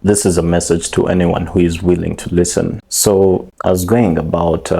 This is a message to anyone who is willing to listen. So I was going about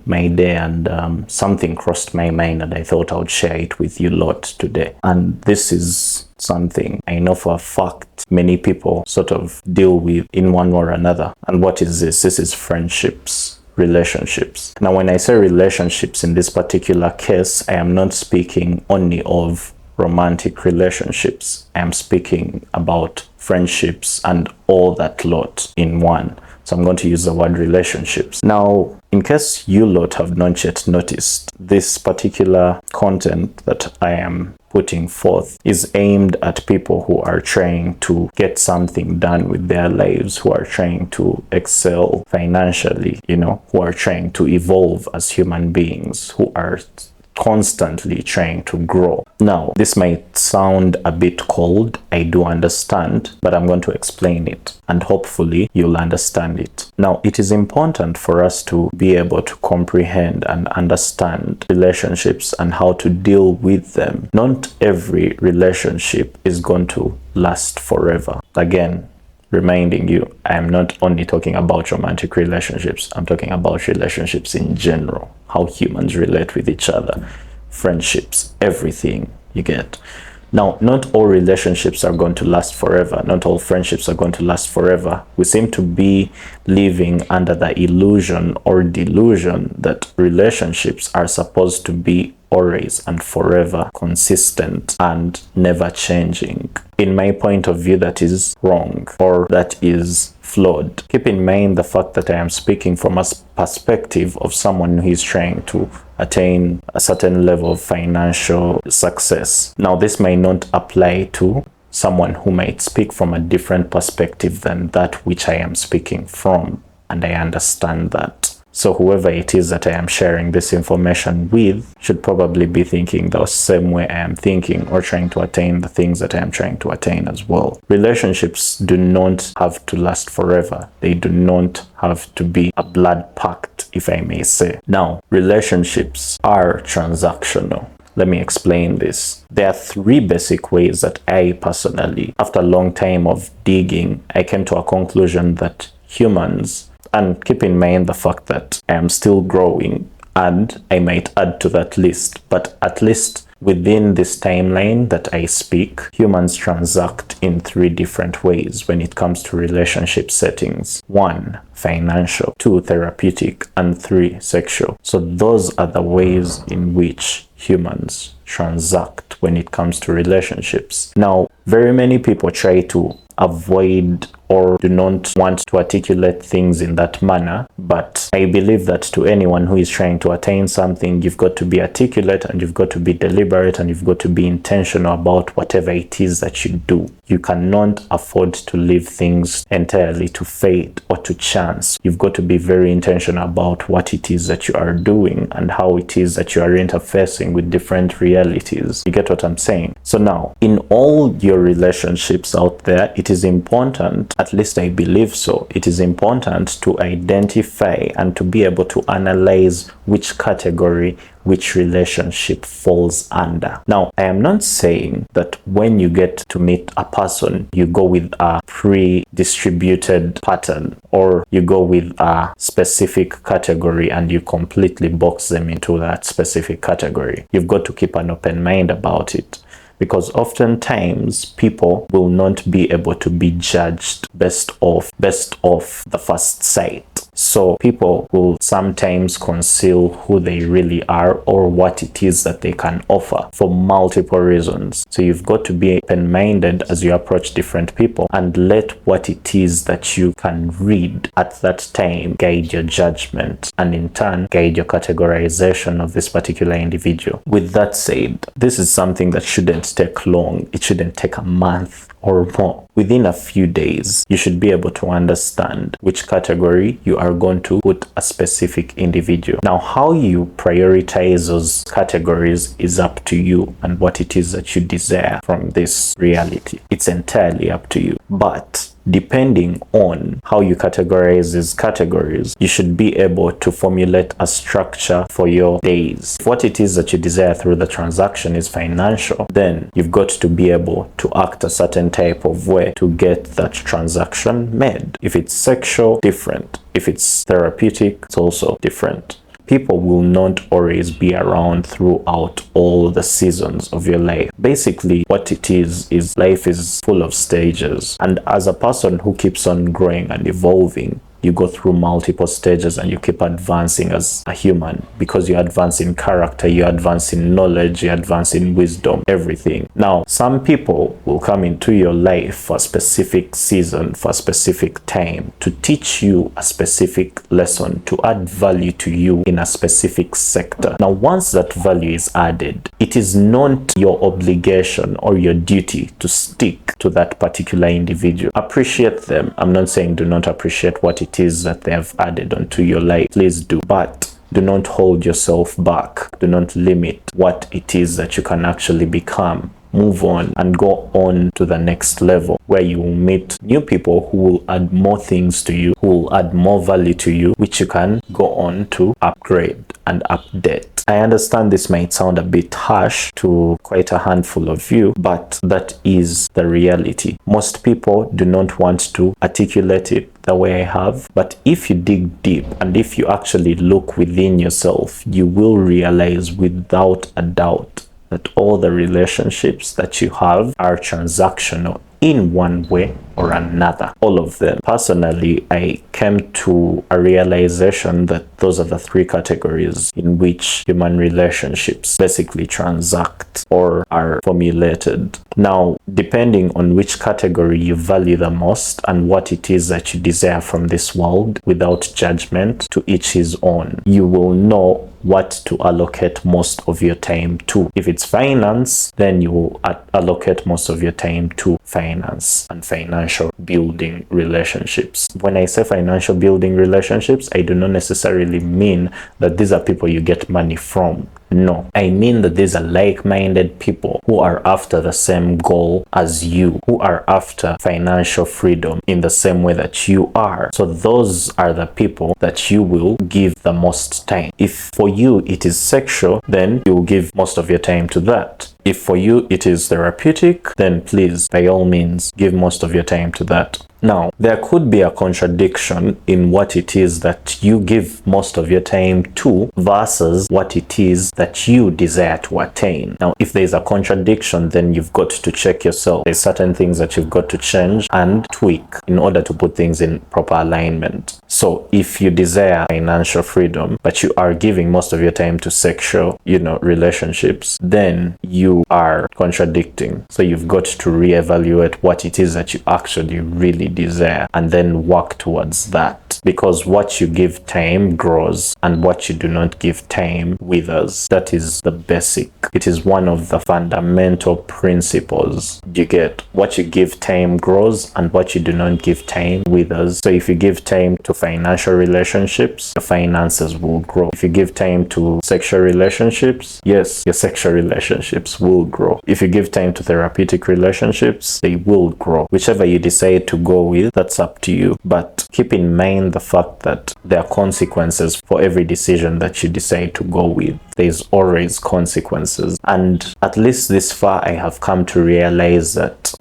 my day, and something crossed my mind, and I thought I would share it with you lot today. And this is something I know for a fact many people sort of deal with in one way or another. And what is this? This is friendships, relationships. Now, when I say relationships in this particular case, I am not speaking only of romantic relationships. I am speaking about friendships and all that lot in one. So I'm going to use the word relationships. Now, in case you lot have not yet noticed, this particular content that I am putting forth is aimed at people who are trying to get something done with their lives, who are trying to excel financially, who are trying to evolve as human beings, who are constantly trying to grow. Now, this might sound a bit cold, I do understand, but I'm going to explain it, and hopefully you'll understand it. Now, it is important for us to be able to comprehend and understand relationships and how to deal with them. Not every relationship is going to last forever. Again, reminding you, I am not only talking about romantic relationships, I'm talking about relationships in general, how humans relate with each other, friendships, everything you get. Now, not all relationships are going to last forever. Not all friendships are going to last forever. We seem to be living under the illusion or delusion that relationships are supposed to be always and forever consistent and never changing. In my point of view, that is wrong, or that is flawed. Keep in mind the fact that I am speaking from a perspective of someone who is trying to attain a certain level of financial success. Now, this may not apply to someone who might speak from a different perspective than that which I am speaking from, and I understand that. So whoever it is that I am sharing this information with should probably be thinking the same way I am thinking, or trying to attain the things that I am trying to attain as well. Relationships do not have to last forever. They do not have to be a blood pact, if I may say. Now, relationships are transactional. Let me explain this. There are three basic ways that I personally, after a long time of digging, I came to a conclusion that humans, and keep in mind the fact that I am still growing and I might add to that list, but at least within this timeline that I speak, humans transact in three different ways when it comes to relationship settings. 1, financial, 2, therapeutic, and 3, sexual. So those are the ways in which humans transact when it comes to relationships. Now, very many people try to avoid or do not want to articulate things in that manner, but I believe that to anyone who is trying to attain something, you've got to be articulate, and you've got to be deliberate, and you've got to be intentional about whatever it is that you do. You cannot afford to leave things entirely to fate or to chance. You've got to be very intentional about what it is that you are doing and how it is that you are interfacing with different realities. You get what I'm saying? So now, in all your relationships out there, it is important, at least I believe so, it is important to identify and to be able to analyze which category which relationship falls under. Now, I am not saying that when you get to meet a person, you go with a pre-distributed pattern, or you go with a specific category and you completely box them into that specific category. You've got to keep an open mind about it, because oftentimes people will not be able to be judged based off the first sight. So people will sometimes conceal who they really are or what it is that they can offer for multiple reasons. So you've got to be open-minded as you approach different people, and let what it is that you can read at that time guide your judgment, and in turn guide your categorization of this particular individual. With that said, this is something that shouldn't take long. It shouldn't take a month or more. Within a few days, you should be able to understand which category you are going to put a specific individual. Now, how you prioritize those categories is up to you, and what it is that you desire from this reality. It's entirely up to you. But depending on how you categorize these categories, you should be able to formulate a structure for your days. If what it is that you desire through the transaction is financial, then you've got to be able to act a certain type of way to get that transaction made. If it's sexual, different. If it's therapeutic, it's also different. People will not always be around throughout all the seasons of your life. Basically, what it is life is full of stages. And as a person who keeps on growing and evolving, you go through multiple stages and you keep advancing as a human, because you advance in character, you advance in knowledge, you advance in wisdom, everything. Now, some people will come into your life for a specific season, for a specific time, to teach you a specific lesson, to add value to you in a specific sector. Now, once that value is added, it is not your obligation or your duty to stick to that particular individual. Appreciate them. I'm not saying do not appreciate what it is that they have added onto your life. Please do, but do not hold yourself back. Do not limit what it is that you can actually become. Move on and go on to the next level, where you will meet new people who will add more things to you, who will add more value to you, which you can go on to upgrade and update. I understand this might sound a bit harsh to quite a handful of you, but that is the reality. Most people do not want to articulate it the way I have, but if you dig deep and if you actually look within yourself, you will realize without a doubt that all the relationships that you have are transactional in one way or another. All of them. Personally, I came to a realization that those are the three categories in which human relationships basically transact or are formulated. Now, depending on which category you value the most and what it is that you desire from this world, without judgment, to each his own, you will know what to allocate most of your time to. If it's finance, then you will allocate most of your time to finance and financial building relationships. When I say financial building relationships, I do not necessarily mean that these are people you get money from. No, I mean that these are like-minded people who are after the same goal as you, who are after financial freedom in the same way that you are. So those are the people that you will give the most time. If for you it is sexual, then you will give most of your time to that. If for you it is therapeutic, then please, by all means, give most of your time to that. Now, there could be a contradiction in what it is that you give most of your time to versus what it is that you desire to attain. Now, if there's a contradiction, then you've got to check yourself. There's certain things that you've got to change and tweak in order to put things in proper alignment. So if you desire financial freedom, but you are giving most of your time to sexual, relationships, then you are contradicting. So you've got to reevaluate what it is that you actually really desire and then work towards that, because what you give time grows and what you do not give time withers. That is the basic. It is one of the fundamental principles. You get what you give time grows and what you do not give time withers. So if you give time to financial relationships, your finances will grow. If you give time to sexual relationships, yes, your sexual relationships will grow. If you give time to therapeutic relationships, they will grow. Whichever you decide to go with, that's up to you. But keep in mind the fact that there are consequences for every decision that you decide to go with. There's always consequences. And at least this far, I have come to realize that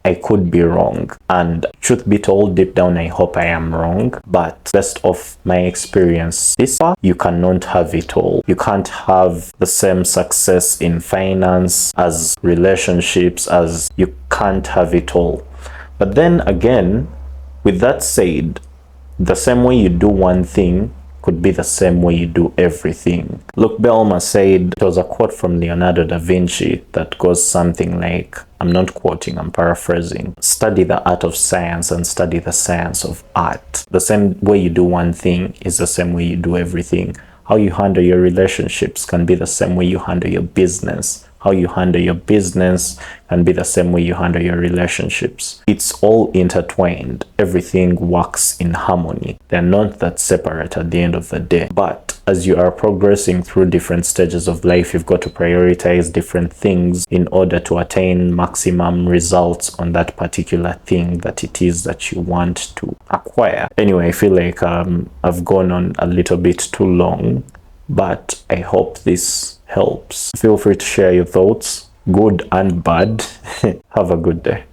I could be wrong. And truth be told, deep down, I hope I am wrong. But based off my experience this far, you cannot have it all. You can't have the same success in finance as relationships, as you can't have it all. But then again, with that said, the same way you do one thing could be the same way you do everything. Luke Belmer said, it was a quote from Leonardo da Vinci that goes something like, I'm not quoting, I'm paraphrasing, study the art of science and study the science of art. The same way you do one thing is the same way you do everything. How you handle your relationships can be the same way you handle your business. How you handle your business can be the same way you handle your relationships. It's all intertwined. Everything works in harmony. They're not that separate at the end of the day. But as you are progressing through different stages of life, you've got to prioritize different things in order to attain maximum results on that particular thing that it is that you want to acquire. Anyway, I feel like I've gone on a little bit too long, but I hope this helps. Feel free to share your thoughts, good and bad. Have a good day.